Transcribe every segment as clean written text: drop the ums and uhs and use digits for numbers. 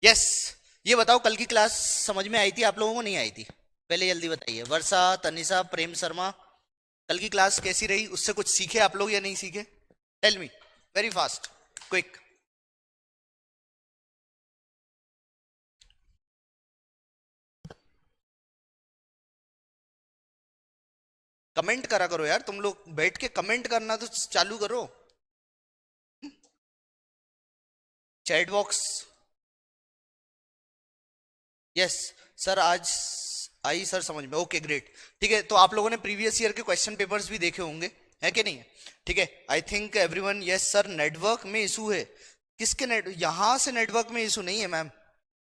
Yes. ये बताओ कल की क्लास समझ में आई थी आप लोगों को, नहीं आई थी? पहले जल्दी बताइए, वर्षा, तनिषा, प्रेम शर्मा, कल की क्लास कैसी रही? उससे कुछ सीखे आप लोग या नहीं सीखे? Tell me, very fast, quick. Comment करा करो यार, तुम लोग बैठ के कमेंट करना तो चालू करो। Chat box. यस सर, आज आई सर समझ में। Okay great. ठीक है, तो आप लोगों ने प्रीवियस ईयर के क्वेश्चन पेपर्स भी देखे होंगे, है कि नहीं है? ठीक है, I think everyone. Yes sir, network में इशू है। किसके नेट? यहां से नेटवर्क में इशू नहीं है मैम,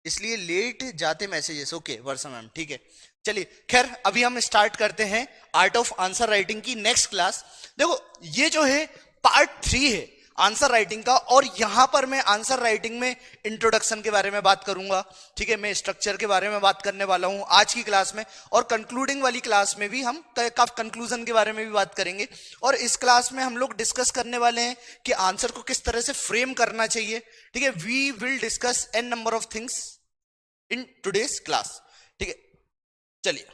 इसलिए लेट जाते मैसेजेस। ओके वर्षा मैम, ठीक है। चलिए खैर, अभी हम स्टार्ट करते हैं आर्ट ऑफ आंसर राइटिंग की नेक्स्ट क्लास। देखो ये जो है पार्ट 3 है आंसर राइटिंग का, और यहां पर मैं आंसर राइटिंग में इंट्रोडक्शन के बारे में बात करूंगा। ठीक है, मैं स्ट्रक्चर के बारे में बात करने वाला हूं आज की क्लास में, और कंक्लूडिंग वाली क्लास में भी हम कंक्लूजन के बारे में भी बात करेंगे। और इस क्लास में हम लोग डिस्कस करने वाले हैं कि आंसर को किस तरह से फ्रेम करना चाहिए। ठीक है, we will discuss an number of things in today's class. ठीक है, चलिए।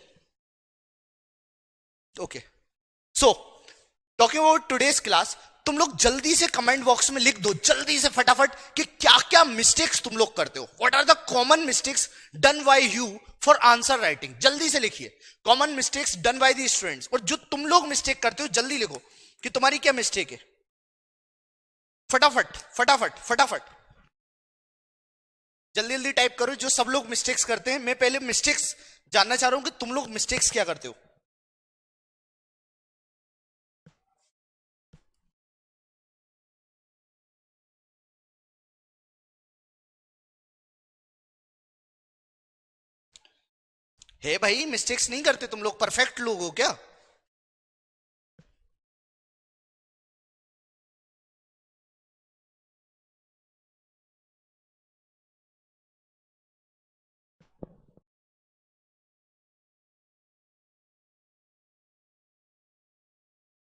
Okay, so talking about today's class, तुम लोग जल्दी से कमेंट बॉक्स में लिख दो, जल्दी से फटाफट, कि क्या क्या मिस्टेक्स तुम लोग करते हो। What are the common mistakes done by you for answer writing? जल्दी से लिखिए, common mistakes done by the students. और जो तुम लोग मिस्टेक करते हो जल्दी लिखो कि तुम्हारी क्या मिस्टेक है। फटाफट फटाफट फटाफट जल्दी जल्दी टाइप करो जो सब लोग मिस्टेक्स करते हैं। मैं पहले मिस्टेक्स जानना चाह रहा हूं कि तुम लोग मिस्टेक्स क्या करते हो। हे भाई, मिस्टेक्स नहीं करते तुम लोग? परफेक्ट लोग हो क्या?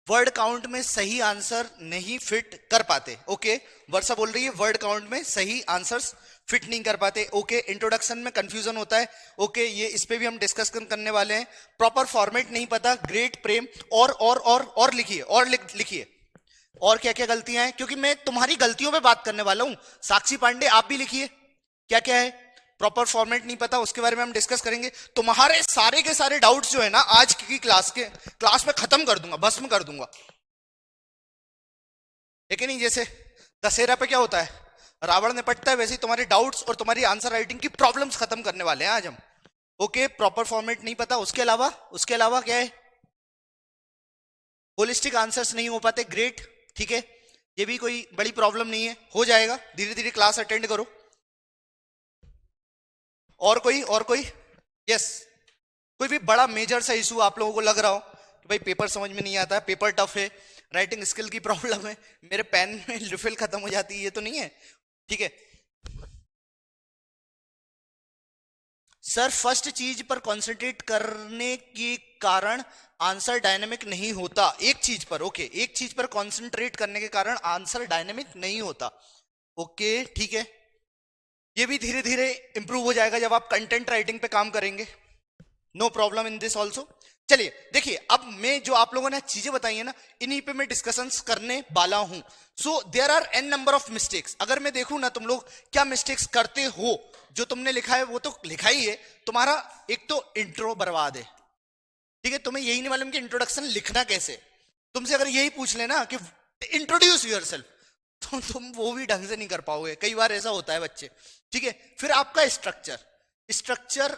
वर्ड काउंट में सही आंसर नहीं फिट कर पाते। ओके, वर्षा बोल रही है वर्ड काउंट में सही आंसर्स फिट नहीं कर पाते। ओके, इंट्रोडक्शन में कंफ्यूजन होता है। ओके, ये इस पे भी हम डिस्कस करने वाले हैं। प्रॉपर फॉर्मेट नहीं पता। ग्रेट प्रेम। और लिखिए, और लिखिए और क्या क्या गलतियां हैं, क्योंकि मैं तुम्हारी गलतियों पे बात करने वाला हूं। साक्षी पांडे, आप भी लिखिए क्या क्या है। प्रॉपर फॉर्मेट नहीं पता, उसके बारे में हम डिस्कस करेंगे। तुम्हारे सारे के सारे डाउट्स जो है ना, आज की क्लास में खत्म कर दूंगा, भस्म कर दूंगा। लेकिन नहीं, जैसे दशहरा पे क्या होता है, रावण निपटता है, वैसे ही तुम्हारे डाउट्स और तुम्हारी आंसर राइटिंग की प्रॉब्लम्स खत्म करने वाले हैं आज हम। ओके, प्रॉपर फॉर्मेट नहीं पता, उसके अलावा क्या है, होलिस्टिक आंसर्स नहीं हो पाते। ग्रेट, ठीक है, ये भी कोई बड़ी प्रॉब्लम नहीं है, हो जाएगा। धीरे धीरे क्लास अटेंड करो। और कोई यस, कोई भी बड़ा मेजर सा इशू आप लोगों को लग रहा हो कि भाई पेपर समझ में नहीं आता है, पेपर टफ है, राइटिंग स्किल की प्रॉब्लम है, मेरे पेन में रिफिल खत्म हो जाती है, ये तो नहीं है? ठीक है सर, फर्स्ट चीज पर कंसंट्रेट करने के कारण आंसर डायनेमिक नहीं होता। एक चीज पर, ओके, एक चीज पर कंसंट्रेट करने के कारण आंसर डायनेमिक नहीं होता। ओके ठीक है, ये भी धीरे धीरे इंप्रूव हो जाएगा जब आप कंटेंट राइटिंग पे काम करेंगे। No problem in this also. चलिए देखिए, अब मैं जो आप लोगों ने चीजें बताई है ना, इन्हीं पे मैं डिस्कशंस करने वाला हूं। So there are an number of mistakes. अगर मैं देखूं ना तुम लोग क्या मिस्टेक्स करते हो, जो तुमने लिखा है वो तो लिखा ही है। तुम्हारा एक तो इंट्रो बर्बाद है। ठीक है, तुम्हें यही नहीं मालूम कि इंट्रोडक्शन लिखना कैसे। तुमसे अगर यही पूछ लेना कि इंट्रोड्यूस यूर सेल्फ, तो तुम वो भी ढंग से नहीं कर पाओगे। कई बार ऐसा होता है बच्चे। ठीक है, फिर आपका स्ट्रक्चर। स्ट्रक्चर,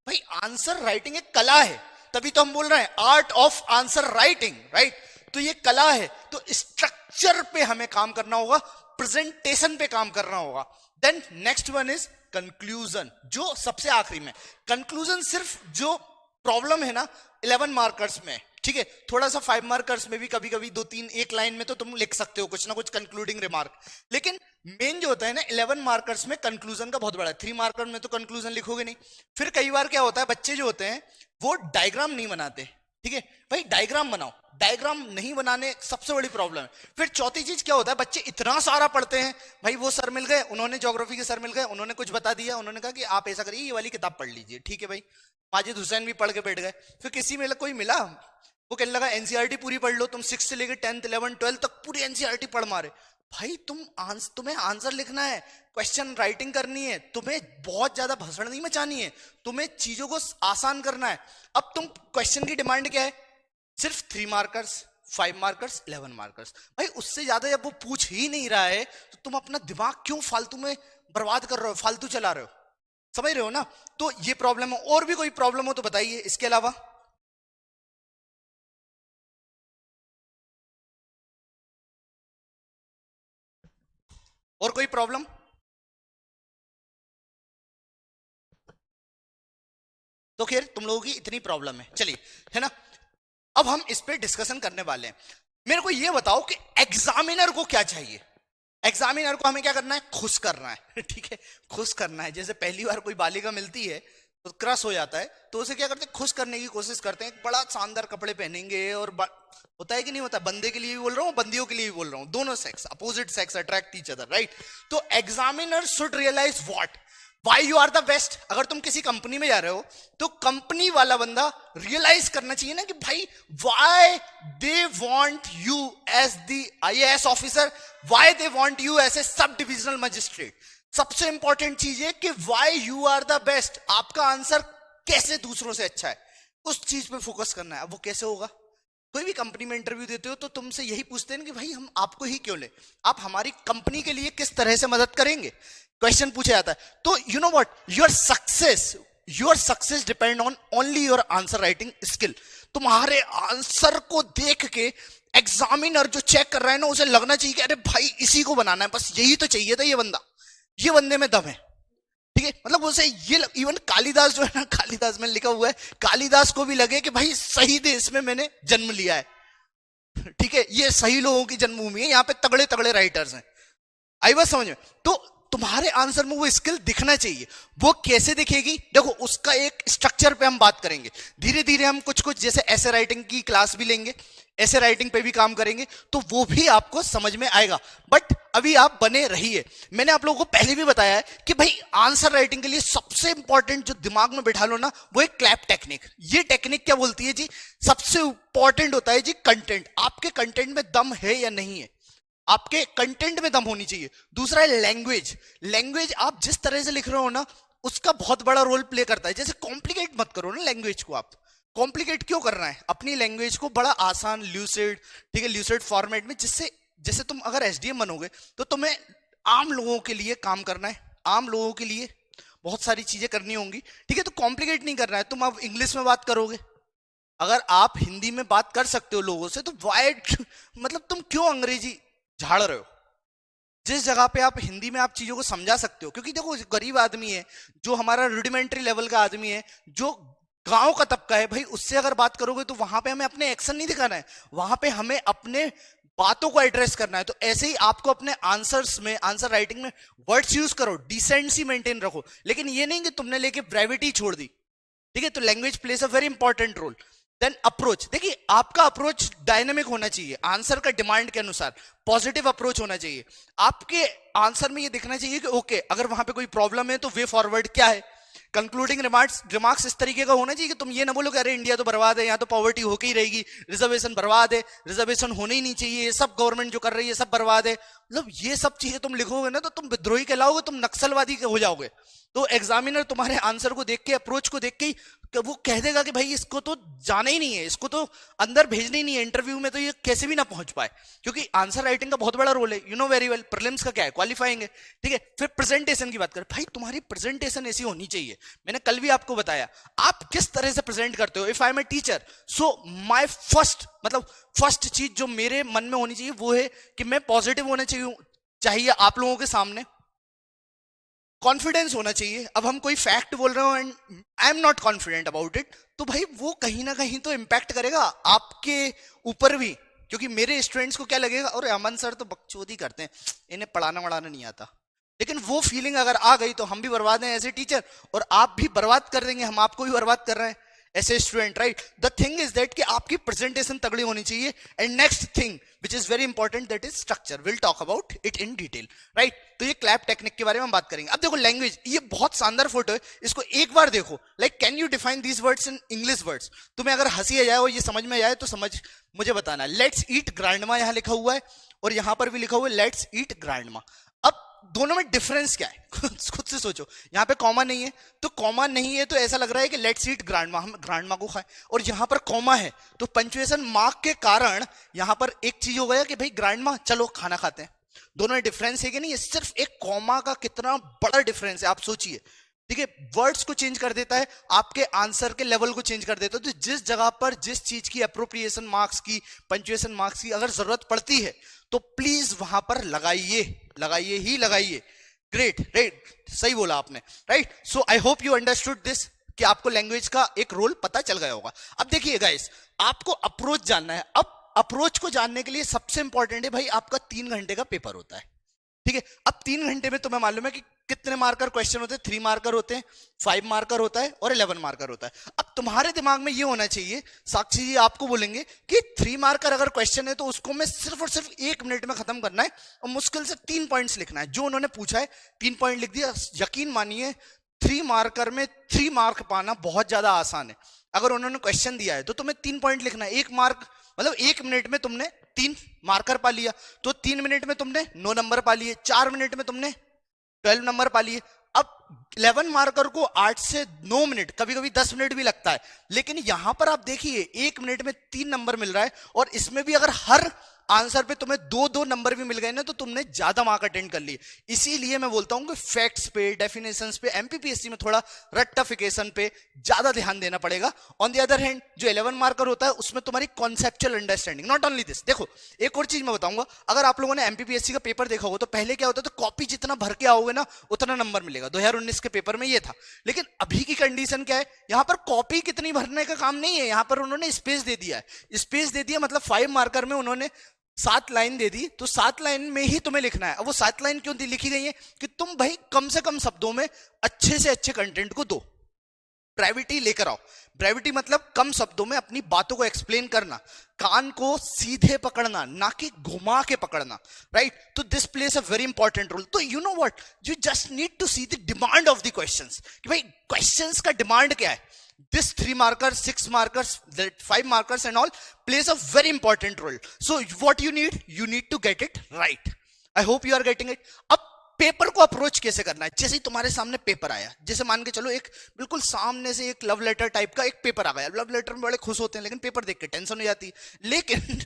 भाई आंसर राइटिंग एक कला है, तभी तो हम बोल रहे हैं art of answer writing, right? तो ये कला है, तो स्ट्रक्चर पे हमें काम करना होगा, प्रेजेंटेशन पे काम करना होगा। Then next one is conclusion, जो सबसे आखिरी में। कंक्लूजन सिर्फ जो प्रॉब्लम है ना 11 मार्कर्स में, ठीक है, थोड़ा सा 5 मार्कर्स में भी कभी कभी 2-3 एक लाइन में तो तुम लिख सकते हो कुछ ना कुछ कंक्लूडिंग रिमार्क। लेकिन मेन जो होता है ना 11 मार्कर्स में कंक्लूजन का बहुत बड़ा है। 3 मार्कर में तो कंक्लूजन लिखोगे नहीं। फिर कई बार क्या होता है, बच्चे जो होते हैं वो डायग्राम नहीं बनाते। ठीक है भाई, डायग्राम बनाओ। डायग्राम नहीं बनाने सबसे बड़ी प्रॉब्लम है। फिर चौथी चीज क्या होता है, बच्चे इतना सारा पढ़ते हैं भाई, वो सर मिल गए, उन्होंने ज्योग्राफी के सर मिल गए, उन्होंने कुछ बता दिया, उन्होंने कहा कि आप ऐसा करिए, ये वाली किताब पढ़ लीजिए, ठीक है भाई। माजिद हुसैन भी पढ़ के बैठ गए। फिर किसी में कोई मिला, वो कहने लगा एनसीईआरटी पूरी पढ़ लो, तुम 6 से लेकर 10th 11th 12th तक पूरी एनसीईआरटी पढ़ मारे। भाई तुम्हें आंसर लिखना है, क्वेश्चन राइटिंग करनी है, तुम्हें बहुत ज्यादा भसड़ नहीं मचानी है, तुम्हें चीजों को आसान करना है। अब तुम क्वेश्चन की डिमांड क्या है, सिर्फ 3 मार्कर्स, 5 मार्कर्स, 11 मार्कर्स। भाई उससे ज्यादा जब वो पूछ ही नहीं रहा है तो तुम अपना दिमाग क्यों फालतू में बर्बाद कर रहे हो, फालतू चला रहे हो, समझ रहे हो ना। तो ये प्रॉब्लम है। और भी कोई प्रॉब्लम हो तो बताइए इसके अलावा। और कोई प्रॉब्लम? तो खैर तुम लोगों की इतनी प्रॉब्लम है, चलिए, है ना। अब हम इस पे डिस्कशन करने वाले हैं। मेरे को ये बताओ कि एग्जामिनर को क्या चाहिए। एग्जामिनर को हमें क्या करना है, खुश करना है ठीक है, खुश करना है। जैसे पहली बार कोई बालिका मिलती है तो क्रश हो जाता है, तो उसे क्या करते हैं, खुश करने की कोशिश करते हैं। बड़ा शानदार कपड़े पहनेंगे, और होता है कि नहीं होता, बंदे के लिए भी बोल रहा हूँ, बंदियों के लिए भी बोल रहा हूँ, दोनों sex, opposite sex attract each other, right. तो examiner should realise what, why you are the best. अगर तुम किसी कंपनी में जा रहे हो तो कंपनी वाला बंदा रियलाइज करना चाहिए ना कि भाई why they want you as the IAS officer, why they want you as a sub divisional magistrate. सबसे इंपॉर्टेंट चीज है कि why you are the best, आपका आंसर कैसे दूसरों से अच्छा है, उस चीज पे फोकस करना है। अब वो कैसे होगा, कोई भी कंपनी में इंटरव्यू देते हो तो तुमसे यही पूछते हैं कि भाई हम आपको ही क्यों ले, आप हमारी कंपनी के लिए किस तरह से मदद करेंगे, क्वेश्चन पूछा जाता है। तो you know what, your success depend on only your answer writing skill. तुम्हारे आंसर को देख के एग्जामिनर जो चेक कर रहा है ना, उसे लगना चाहिए कि अरे भाई इसी को बनाना है, बस यही तो चाहिए था, ये बंदा, ये बंदे में दम है, ठीक है। मतलब उसे ये, इवन कालिदास जो है ना, कालिदास में लिखा हुआ है, कालिदास को भी लगे कि भाई सही देश में मैंने जन्म लिया है, ठीक है, ये सही लोगों की जन्मभूमि है, यहाँ पे तगड़े तगड़े राइटर्स हैं। आई बात समझ में। तो तुम्हारे आंसर में वो स्किल दिखना चाहिए। वो कैसे दिखेगी, देखो उसका एक स्ट्रक्चर पे हम बात करेंगे। धीरे धीरे हम कुछ कुछ जैसे ऐसे राइटिंग की क्लास भी लेंगे, ऐसे राइटिंग पे भी काम करेंगे, तो वो भी आपको समझ में आएगा। बट अभी आप बने रहिए। मैंने आप लोगों को पहले भी बताया है कि भाई आंसर राइटिंग के लिए सबसे इंपॉर्टेंट जो दिमाग में बैठा लो ना, वो एक क्लैप टेक्निक। ये टेक्निक क्या बोलती है जी, सबसे इंपॉर्टेंट होता है जी कंटेंट। आपके कंटेंट में दम है या नहीं है, आपके कंटेंट में दम होनी चाहिए। दूसरा है लैंग्वेज। लैंग्वेज आप जिस तरह से लिख रहे हो ना, उसका बहुत बड़ा रोल प्ले करता है। जैसे कॉम्प्लिकेट मत करो ना लैंग्वेज को, आप कॉम्प्लिकेट क्यों करना है, अपनी लैंग्वेज को बड़ा आसान, ल्यूसिड, ठीक है, ल्यूसिड फॉर्मेट में, जिससे जैसे तुम अगर एसडीएम बनोगे तो तुम्हें आम लोगों के लिए काम करना है, आम लोगों के लिए बहुत सारी चीजें करनी होंगी, ठीक है। तो कॉम्प्लिकेट नहीं करना है। तुम अब इंग्लिश में बात करोगे, अगर आप हिंदी में बात कर सकते हो लोगों से, तो वाइड मतलब तुम क्यों अंग्रेजी झाड़ रहे हो। जिस जगह पे आप हिंदी में आप चीजों को समझा सकते हो, क्योंकि देखो गरीब आदमी है, जो हमारा रुडिमेंट्री लेवल का आदमी है, जो गांव का तबका है, भाई उससे अगर बात करोगे तो वहां पे हमें अपने एक्शन नहीं दिखाना है, वहां पे हमें अपने बातों को एड्रेस करना है। तो ऐसे ही आपको अपने आंसर्स में, आंसर राइटिंग में वर्ड्स यूज करो, डिसेंसी मेंटेन रखो, लेकिन ये नहीं कि तुमने लेके ब्रेविटी छोड़ दी, ठीक है। तो language plays a very important role. Then approach, देखिए आपका अप्रोच डायनेमिक होना चाहिए, आंसर का डिमांड के अनुसार पॉजिटिव अप्रोच होना चाहिए। आपके आंसर में ये दिखना चाहिए कि ओके अगर वहां पे कोई प्रॉब्लम है तो वे फॉरवर्ड क्या है। कंक्लूडिंग रिमार्क्स इस तरीके का होना चाहिए कि तुम ये ना बोलो कि अरे इंडिया तो बर्बाद है, यहाँ तो पॉवर्टी होके ही रहेगी, रिजर्वेशन बर्बाद है, रिजर्वेशन होने ही नहीं चाहिए, ये सब गवर्नमेंट जो कर रही है सब बर्बाद है। मतलब ये सब चीजें तुम लिखोगे ना तो तुम विद्रोही कहलाओगे, तुम नक्सलवादी हो जाओगे। तो एग्जामिनर तुम्हारे आंसर को देख के, अप्रोच को देख के ही वो कह देगा कि भाई इसको तो जाना ही नहीं है, इसको तो अंदर भेजना ही नहीं है इंटरव्यू में, तो ये कैसे भी ना पहुंच पाए। क्योंकि आंसर राइटिंग का बहुत बड़ा रोल है, you know very well. Prelims का क्या है, क्वालिफाइंग है, ठीक है। फिर प्रेजेंटेशन की बात करें, भाई तुम्हारी प्रेजेंटेशन ऐसी होनी चाहिए, मैंने कल भी आपको बताया, आप किस तरह से प्रेजेंट करते हो। If I am a teacher, so my first चीज जो मेरे मन में होनी चाहिए वो है कि मैं पॉजिटिव होना चाहिए आप लोगों के सामने, कॉन्फिडेंस होना चाहिए। अब हम कोई फैक्ट बोल रहे हो and I am not confident about it, तो भाई वो कहीं ना कहीं तो इंपैक्ट करेगा आपके ऊपर भी, क्योंकि मेरे स्टूडेंट्स को क्या लगेगा, और अमन सर तो बकचोदी करते हैं, इन्हें पढ़ाना वढ़ाना नहीं आता। लेकिन वो फीलिंग अगर आ गई तो हम भी बर्बाद हैं एज ए टीचर, और आप भी बर्बाद कर देंगे, हम आपको भी बर्बाद कर रहे हैं। ऐसे student, right? The thing is that कि आपकी प्रेजेंटेशन तगड़ी होनी चाहिए. And next thing which is very important, that is structure. Will talk about it in detail, right? तो ये क्लैप टेक्निक के बारे में हम बात करेंगे. अब देखो लैंग्वेज, ये बहुत शानदार फोटो है, इसको एक बार देखो. Like can you define these words in English words? तुम्हें अगर हंसी आ जाए और ये समझ में जाए तो समझ मुझे बताना. लेट्स ईट ग्रैंडमा यहां लिखा हुआ है और यहां पर भी लिखा हुआ है लेट्स ईट ग्रैंडमा. अब दोनों में डिफरेंस क्या है? खुद से सोचो. यहां पे कॉमा नहीं है, तो कॉमा नहीं है तो ऐसा लग रहा है कि लेट्स ईट ग्रैंडमा, हम ग्रैंडमा को खाएं. और यहां पर कॉमा है तो पंक्चुएशन मार्क के कारण यहां पर एक चीज हो गया कि भाई ग्रैंडमा, चलो खाना खाते हैं. दोनों में डिफरेंस है कि नहीं? सिर्फ एक कॉमा का कितना बड़ा डिफरेंस है, आप सोचिए. ठीक है, वर्ड्स को चेंज कर देता है, आपके आंसर के लेवल को चेंज कर देता है. तो जिस जगह पर जिस चीज की अप्रोप्रिएशन मार्क्स की, पंक्चुएशन मार्क्स की अगर जरूरत पड़ती है तो प्लीज वहां पर लगाइए, लगाइए ही लगाइए. ग्रेट, राइट, सही बोला आपने, right? So I hope you understood this, कि आपको लैंग्वेज का एक रोल पता चल गया होगा. अब देखिए गाइस, आपको अप्रोच जानना है. अब अप्रोच को जानने के लिए सबसे इंपॉर्टेंट है भाई, आपका 3 घंटे का पेपर होता है. ठीक है, अब 3 घंटे में तुम्हें मालूम है कि कितने मार्कर क्वेश्चन होते हैं? 3 मार्कर होते हैं, 5 मार्कर होता है और 11 मार्कर होता है. अब तुम्हारे दिमाग में ये होना चाहिए, साक्षी जी आपको बोलेंगे कि 3 मार्कर अगर क्वेश्चन है तो उसको मैं सिर्फ और सिर्फ 1 मिनट में खत्म करना है और मुश्किल से 3 पॉइंट्स लिखना है. जो उन्होंने पूछा है 3 पॉइंट लिख दिया. यकीन मानिए 3 मार्कर में 3 मार्क पाना बहुत ज्यादा आसान है. अगर उन्होंने क्वेश्चन दिया है तो तुम्हें 3 पॉइंट लिखना है. 1 मार्क मतलब 1 मिनट में तुमने 3 मार्कर पा लिया, तो 3 मिनट में तुमने 9 नंबर पा लिए, 4 मिनट में तुमने 12 नंबर पा लिए. अब 11 मार्कर को 8 से 9 मिनट, कभी कभी 10 मिनट भी लगता है. लेकिन यहां पर आप देखिए 1 मिनट में 3 नंबर मिल रहा है और इसमें भी अगर हर आंसर पे तुम्हें 2-2 नंबर भी मिल गए ना तो तुमने ज्यादा मार्क अटेंड कर लिए. इसीलिए मैं बोलता हूं कि फैक्ट्स पे, डेफिनेशंस पे, एमपीपीएससी में थोड़ा रट्टाफिकेशन पे ज्यादा ध्यान देना पड़ेगा. ऑन द अदर हैंड जो 11 मार्कर होता है उसमें तुम्हारी conceptual understanding, not only this. देखो एक और चीज मैं बताऊंगा, अगर आप लोगों ने एमपीपीएससी का पेपर देखा होगा तो पहले क्या होता था, कॉपी जितना भर के आओगे ना उतना नंबर मिलेगा. 2019 के पेपर में ये था. लेकिन अभी की कंडीशन क्या है, यहां पर कॉपी कितनी भरने का काम नहीं है, यहां पर उन्होंने स्पेस दे दिया है. स्पेस दे दिया मतलब 5 मार्कर में उन्होंने 7 लाइन दे दी, तो 7 लाइन में ही तुम्हें लिखना है. अब वो 7 लाइन क्यों लिखी गई है कि तुम भाई कम से कम शब्दों में अच्छे से अच्छे कंटेंट को दो. ब्रेविटी लेकर आओ. ब्रेविटी मतलब कम शब्दों में अपनी बातों को एक्सप्लेन करना, कान को सीधे पकड़ना, ना कि घुमा के पकड़ना, राइट? तो this plays a very important role. तो you know what, you just need to see the demand of the questions, कि भाई क्वेश्चंस का डिमांड क्या है. This 3 markers, 6 markers, 5 markers and all plays a very important role. So what you need to get it right. I hope you are getting it. अब paper को approach कैसे करना है? जैसे ही तुम्हारे सामने पेपर आया, जैसे मान के चलो एक बिल्कुल सामने से एक लव लेटर टाइप का एक पेपर आ गया. लव लेटर में बड़े खुश होते हैं लेकिन पेपर देख के टेंशन हो जाती है. लेकिन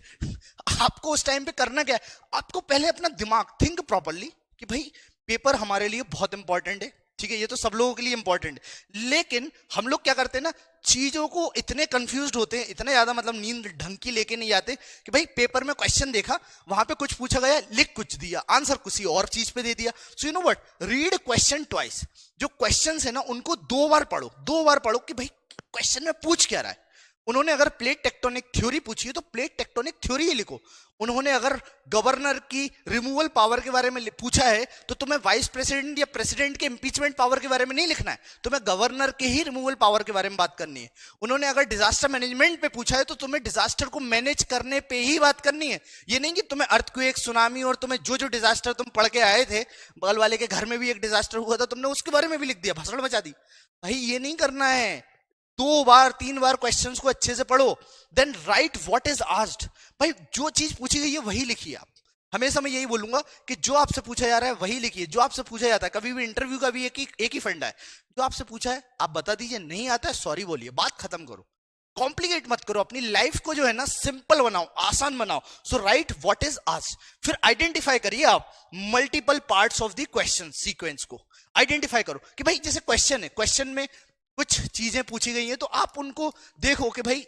आपको उस टाइम पे करना क्या है, आपको पहले अपना दिमाग थिंक प्रॉपरली कि भाई पेपर हमारे लिए बहुत इंपॉर्टेंट है. ठीक है, ये तो सब लोगों के लिए इंपॉर्टेंट है. लेकिन हम लोग क्या करते हैं ना, चीजों को इतने कंफ्यूज्ड होते हैं, इतने ज्यादा मतलब नींद ढंग की लेके नहीं आते कि भाई पेपर में क्वेश्चन देखा, वहां पे कुछ पूछा गया, लिख कुछ दिया, आंसर किसी और चीज पे दे दिया. So you know what, read question twice. जो क्वेश्चंस है ना उनको 2 बार पढ़ो, 2 बार पढ़ो कि भाई क्वेश्चन में पूछ क्या रहा है. उन्होंने अगर प्लेट टेक्टोनिक थ्योरी पूछी है तो प्लेट टेक्टोनिक थ्योरी ही लिखो. उन्होंने अगर गवर्नर की रिमूवल पावर के बारे में पूछा है तो तुम्हें वाइस प्रेसिडेंट या प्रेसिडेंट के इंपीचमेंट पावर के बारे में नहीं लिखना है, तुम्हें गवर्नर के ही रिमूवल पावर के बारे में बात करनी है. उन्होंने अगर डिजास्टर मैनेजमेंट पे पूछा है तो तुम्हें डिजास्टर को मैनेज करने पे ही बात करनी है. ये नहीं कि तुम्हें अर्थक्वेक, सुनामी और तुम्हें जो डिजास्टर तुम पढ़ के आए थे, बगल वाले के घर में भी एक डिजास्टर हुआ था, तुमने उसके बारे में भी लिख दिया, भसड़ मचा दी. भाई ये नहीं करना है. 2 बार 3 बार क्वेश्चंस को अच्छे से पढ़ो, then write what is asked. भाई जो चीज पूछी गई है वही लिखिए. आप हमेशा मैं यही बोलूंगा कि जो आपसे पूछा जा रहा है वही लिखिए. जो आपसे पूछा जाता है, कभी भी इंटरव्यू का भी एक ही फंडा है, जो आपसे पूछा है आप बता दीजिए, नहीं आता है सॉरी बोलिए, बात खत्म करो. कॉम्प्लिकेट मत करो, अपनी लाइफ को जो है ना सिंपल बनाओ, आसान बनाओ. सो राइट व्हाट इज आस्क्ड. फिर आइडेंटिफाई करिए आप multiple parts of the question sequence को. आइडेंटिफाई करो कि भाई जैसे क्वेश्चन है, क्वेश्चन में कुछ चीजें पूछी गई हैं तो आप उनको देखो कि भाई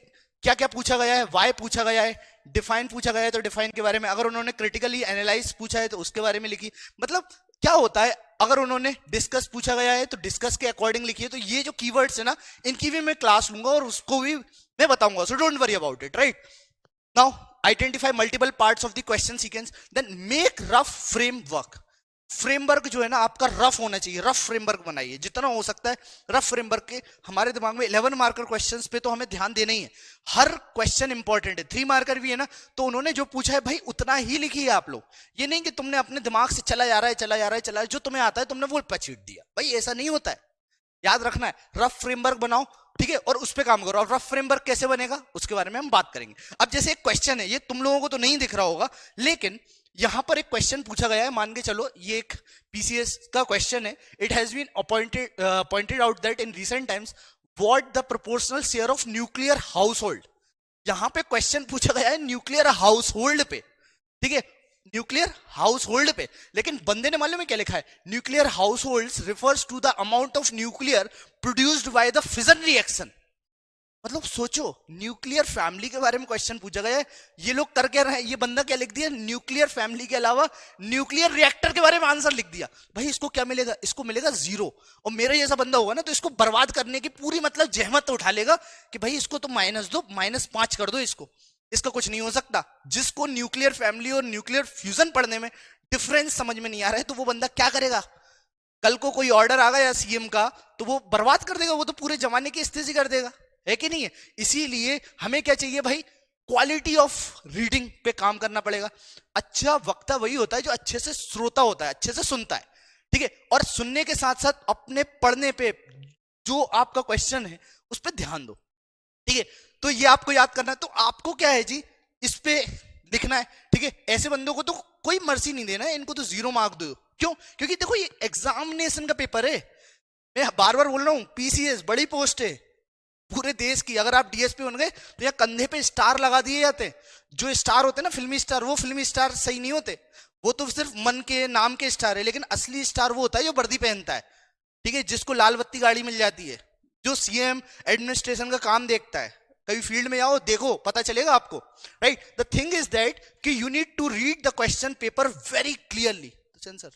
क्या क्या पूछा गया है, वाई पूछा गया है, डिफाइन पूछा गया है तो डिफाइन के बारे में, अगर उन्होंने क्रिटिकली एनालाइज पूछा है तो उसके बारे में लिखिए. मतलब क्या होता है, अगर उन्होंने डिस्कस पूछा गया है तो डिस्कस के अकॉर्डिंग लिखिए. तो ये जो कीवर्ड्स है ना, इनकी भी मैं क्लास लूंगा और उसको भी मैं बताऊंगा. So don't worry about it. Right now identify multiple parts of the question sequence, then make rough framework. Framework जो है ना आपका रफ होना चाहिए, रफ फ्रेमवर्क बनाइए जितना हो सकता है रफ फ्रेमवर्क के। हमारे दिमाग में 11 मार्कर क्वेश्चंस पे तो हमें ध्यान देना ही है, हर क्वेश्चन इंपॉर्टेंट है। 3 मार्कर भी है ना, तो उन्होंने जो पूछा है भाई उतना ही लिखिए आप लोग। ये नहीं कि तुमने अपने दिमाग से चला जा रहा है चला जा रहा है चला, जो तुम्हें आता है तुमने वो पचीट दिया, भाई ऐसा नहीं होता है। याद रखना है, रफ फ्रेमवर्क बनाओ, ठीक है, और उस पर काम करो। और रफ फ्रेमवर्क कैसे बनेगा उसके बारे में हम बात करेंगे। अब जैसे एक क्वेश्चन है, ये तुम लोगों को तो नहीं दिख रहा होगा, लेकिन यहां पर एक क्वेश्चन पूछा गया है, मान के चलो ये एक पीसीएस का क्वेश्चन है। It has been pointed out that in recent times what the proportional share of nuclear household. यहां पे क्वेश्चन पूछा गया है न्यूक्लियर हाउस होल्ड पे, ठीक है, न्यूक्लियर हाउस होल्ड पे। लेकिन बंदे ने मालूम है क्या लिखा है, nuclear household refers to the amount of nuclear produced by the fission reaction. मतलब सोचो, न्यूक्लियर फैमिली के बारे में क्वेश्चन पूछा गया है, ये लोग कर क्या रहे हैं, ये बंदा क्या लिख दिया, न्यूक्लियर फैमिली के अलावा न्यूक्लियर रिएक्टर के बारे में आंसर लिख दिया। भाई इसको क्या मिलेगा, इसको मिलेगा 0। और मेरा जैसा बंदा होगा ना तो इसको बर्बाद करने की पूरी मतलब जहमत उठा लेगा कि भाई इसको तो माइनस दो, -5 कर दो इसको, इसका कुछ नहीं हो सकता। जिसको न्यूक्लियर फैमिली और न्यूक्लियर फ्यूजन पढ़ने में डिफरेंस समझ में नहीं आ रहा है, तो वो बंदा क्या करेगा, कल को कोई ऑर्डर आ गया सीएम का तो वो बर्बाद कर देगा, वो तो पूरे जमाने की स्थिति कर देगा, है कि नहीं है। इसीलिए हमें क्या चाहिए भाई, क्वालिटी ऑफ रीडिंग पे काम करना पड़ेगा। अच्छा वक्ता वही होता है जो अच्छे से श्रोता होता है, अच्छे से सुनता है, ठीक है। और सुनने के साथ साथ अपने पढ़ने पे जो आपका क्वेश्चन है उस पर ध्यान दो, ठीक है। तो ये आपको याद करना है, तो आपको क्या है जी, इस पे लिखना है, ठीक है। ऐसे बंदों को तो कोई मर्जी नहीं देना है, इनको तो 0 मार्क दो। क्यों, क्योंकि देखो ये एग्जामिनेशन का पेपर है, मैं बार बार बोल रहा हूं, पीसीएस बड़ी पोस्ट है पूरे देश की। अगर आप डीएसपी बन गए तो यहाँ कंधे पे स्टार लगा दिए जाते हैं। जो स्टार होते हैं ना फिल्मी स्टार, वो फिल्मी स्टार सही नहीं होते, वो तो सिर्फ मन के नाम के स्टार है। लेकिन असली स्टार वो होता है जो वर्दी पहनता है, ठीक है, जिसको लाल बत्ती गाड़ी मिल जाती है, जो सीएम एडमिनिस्ट्रेशन का काम देखता है। कभी फील्ड में जाओ देखो, पता चलेगा आपको, right. The thing is that कि you need to read the question paper very clearly. तो सर